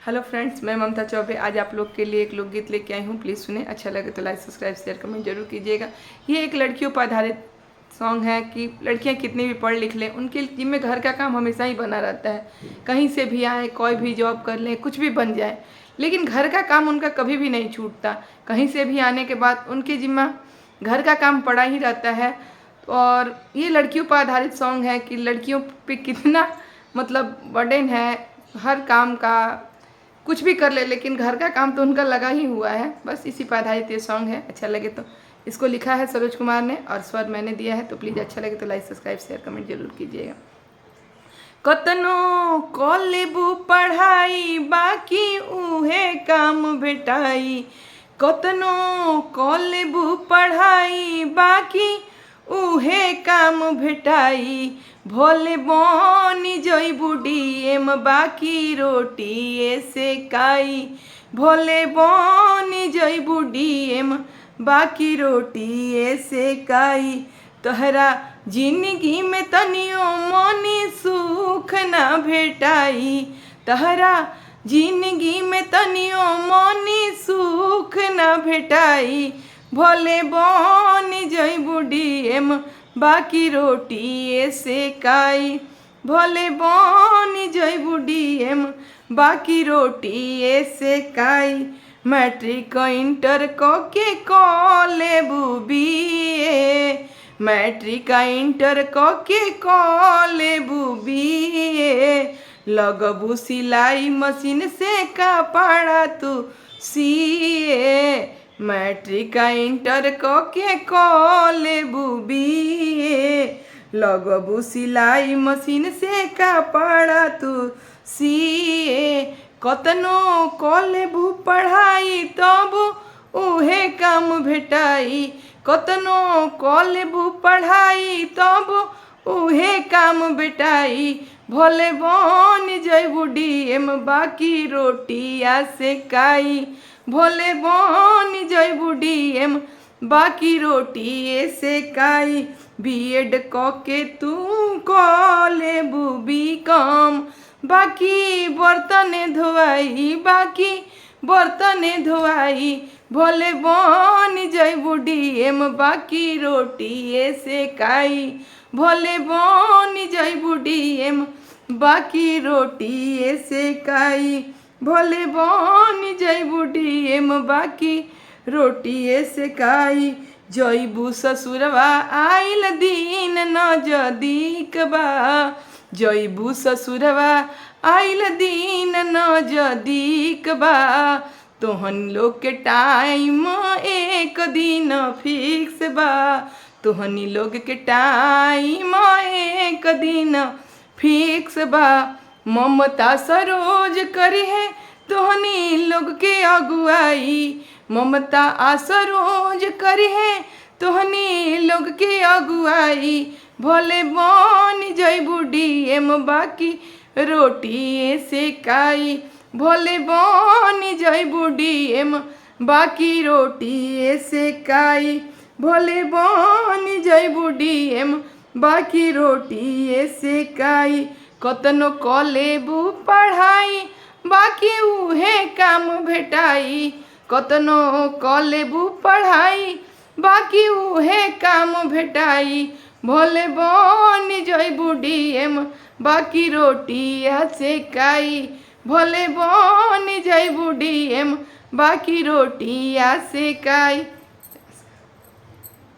Hello friends, मैं ममता चौबे आज आप लोग के लिए एक लोकगीत लेके आई हूँ। प्लीज़ सुने। अच्छा लगे तो लाइक सब्सक्राइब शेयर कमेंट जरूर कीजिएगा। ये एक लड़कियों पर आधारित सॉन्ग है कि लड़कियाँ कितनी भी पढ़ लिख लें, उनके जिम्मे घर का काम हमेशा ही बना रहता है। कहीं से भी आए, कोई भी जॉब कर लें, कुछ भी बन जाए, लेकिन घर का काम उनका कभी भी नहीं छूटता। कहीं से भी आने के बाद उनके जिम्मा घर का काम पड़ा ही रहता है। और ये लड़कियों पर आधारित सॉन्ग है कि लड़कियों पे कितना मतलब बर्डन है हर काम का। कुछ भी कर ले, लेकिन घर का काम तो उनका लगा ही हुआ है। बस इसी पर आधारित ये सॉन्ग है। अच्छा लगे तो इसको लिखा है सरोज कुमार ने और स्वर मैंने दिया है। तो प्लीज़ अच्छा लगे तो लाइक सब्सक्राइब शेयर कमेंट जरूर कीजिएगा। कतनो कॉलेबू पढ़ाई बाकी उहे काम भेटाई, कतनो कॉलेबू पढ़ाई बाकी उहे काम भेटाई। भोले बनी जइबू डीएम बाकी रोटी से काई, भोले बनी जइबू डीएम बाकी रोटी से काई। तोहरा जिंदगी में तनियो मनी सुख ना भेटाई, तोहरा जिंदगी में तनियो मनी सुख ना भेटाई। भोले बनी जइबू डीएम बाकी रोटी से काई, भोले बनी जइबू डीएम बाकी रोटी से काई। मैट्रिक इंटर के कॉलेबू बीए, मैट्रिक इंटर के कॉलेबू बीए। लगबू सिलाई मशीन से कपड़ा तू सिए, मैट्रिक इंटर के कॉलेबू बीए। लगबू सिलाई मशीन से कपड़ा तू सिए। कतनो कॉलेबू पढ़ाई तब उहे काम भेटाई, कतनो कॉलेबू पढ़ाई तब उहे काम बेटाई। भोले बन जइबू डीएम बाकी रोटिया से काई, भोले बन जइबू डीएम बाकी रोटी से काई। बीएड के तू कॉलेबू बीकॉम बाकी बर्तन धोआई, बाकी बर्तन धोआई। भोले बन जइबू डीएम बाकी रोटी से काई, भोले बन जइबू डीएम बाकी रोटी से काई। भोले बन जइबू डीएम बाकी रोटी से काई। जइबू ससुरवा आइल दिन नजदीक बा, जइबू ससुरवा आइल दिन नजदीक बा। तोहन लोग के टाइम एक दिन फिक्स बा, तोहनी लोग के टाइम एक दिन फिक्स बा। ममता सरोज करी है तोहनी लोग के अगुआई, ममता सरोज करी है तोहनी लोग के अगुआई। भोले बन जइबू डीएम बाकी रोटी से काई, भोले बन जइबू डीएम बाकी रोटी से काई। भोले बन जइबू डीएम बाकी रोटी से काई। कतनो कॉलेबू पढ़ाई बाकी उहे काम भेटाई, कतनो कॉलेबू पढ़ाई बाकी उहे काम भेटाई। भोले बन जइबू डीएम बाकी रोटिया से काई, भोले बन जइबू डीएम बाकी रोटिया से काई।